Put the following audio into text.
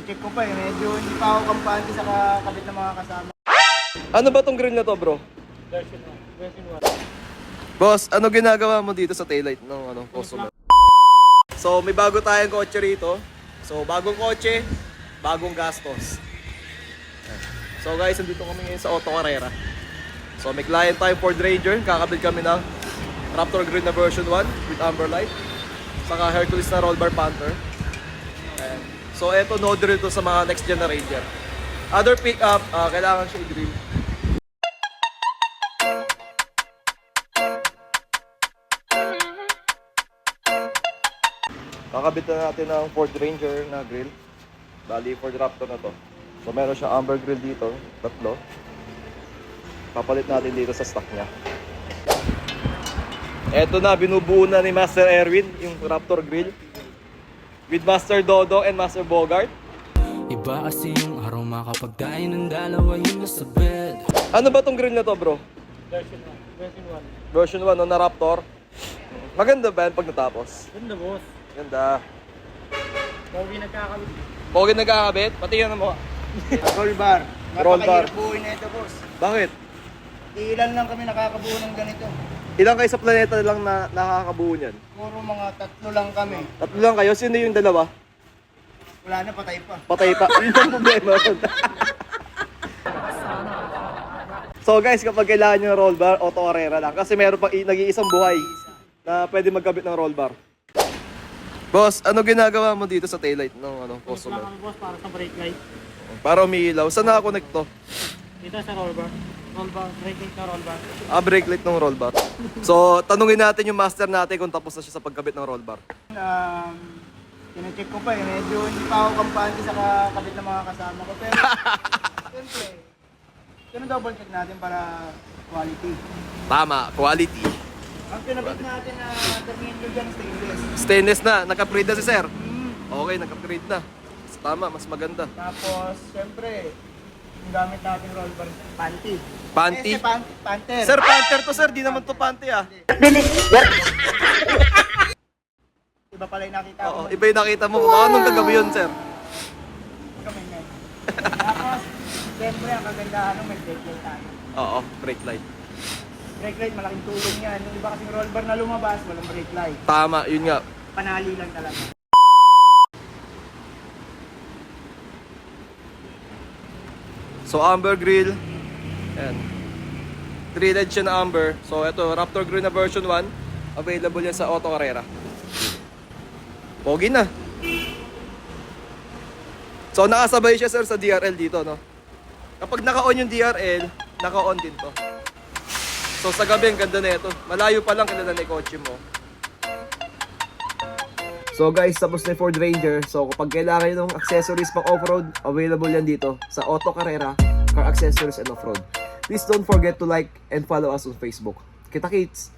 Tine-check ko pa eh. Medyo hindi pa ako kampante sa kabit ng mga kasama. Ano ba tong grill na to, bro? Version 1. Boss, ano ginagawa mo dito sa taillight ng customer? So, may bago tayong kotse rito. So, bagong kotse, bagong gastos. So guys, nandito kami ngayon sa Auto Carrera. So, may client tayo Ford Ranger. Kakabit kami ng Raptor Grill na version 1 with amber light. Saka Hercules na roll bar Panther. Ayan. So, eto no drill to sa mga next gen na Ranger. Other pickup, kailangan siya i-drill. Kakabit na natin ang Ford Ranger na grill. Bali, Ford Raptor na to. So, meron siya amber grill dito, tatlo. Papalit natin dito sa stock niya. Eto na, binubuo na ni Master Erwin yung Raptor grill. With Master Dodo and Master Bogart. Iba kasi yung aroma kapag tayo ng dalawa yung nasa bed. Ano ba tong grill na to, bro? Version 1. Version 1 no, na Raptor. Maganda ba yan pag natapos? Ganda boss. Ganda. Pogi nagkakabit. Pogi nagkakabit? Pati yan mo. Roll bar. Roll bar. Napakahirap buuin na ito boss. Bakit? Ilan lang kami nakakabuo ng ganito. Ilang kayo sa planeta lang na nakakabuo niyan? Puro mga tatlo lang kami. Tatlo lang kayo? Sino yung dalawa? Wala na, patay pa. Patay pa. Yun ang problema. So guys, kapag kailangan nyo ng roll bar, Auto Carrera lang. Kasi meron pang nag-iisang buhay na pwede magkabit ng roll bar. Boss, ano ginagawa mo dito sa taillight ng customer? Kami boss para sa brake light. Para umiilaw. Saan nakakonect to? Dito sa roll bar. Roll bar, brake light na roll bar. Brake light ng roll bar. So, tanungin natin yung master natin kung tapos na siya sa pagkabit ng roll bar. Tine-check ko pa eh. Medyo hindi pa ako kampante sa kabit ng mga kasama ko. Pero, siyempre, double check natin para quality. Tama, quality. Ang pinabit natin na terminal dyan, stainless. Stainless na, naka-upgrade na si sir. Okay, naka-upgrade na. Tama, mas maganda. Tapos, siyempre, yung gamit natin roll bar, panty. Panty? Panther. Sir, Panther to sir, di naman to panty ah. Iba pala yung nakita ko. Oo, iba yung nakita mo. Baka anong kagabi yun, sir? Kami nga. Tapos, siyempre, ang kagandahan ng may brake light tayo. Oo, brake light. Brake light, malaking tulong yan. Yung iba kasing roll bar na lumabas, walang brake light. Tama, yun nga. Panali lang talaga. So, amber grill. Ayan. Threaded siya na amber. So, ito, Raptor grill na version 1. Available yan sa Auto Carrera. Pogi na. So, nakasabay siya, sir, sa DRL dito, no? Kapag naka-on yung DRL, naka-on din to. So, sa gabi, ang ganda na ito. Malayo pa lang kilala na yung kotse mo. So guys, tapos na yung Ford Ranger. So kapag kailangan nyo ng accessories pang off-road, available yan dito sa Auto Carrera, Car Accessories and Off-Road. Please don't forget to like and follow us on Facebook. Kita kits!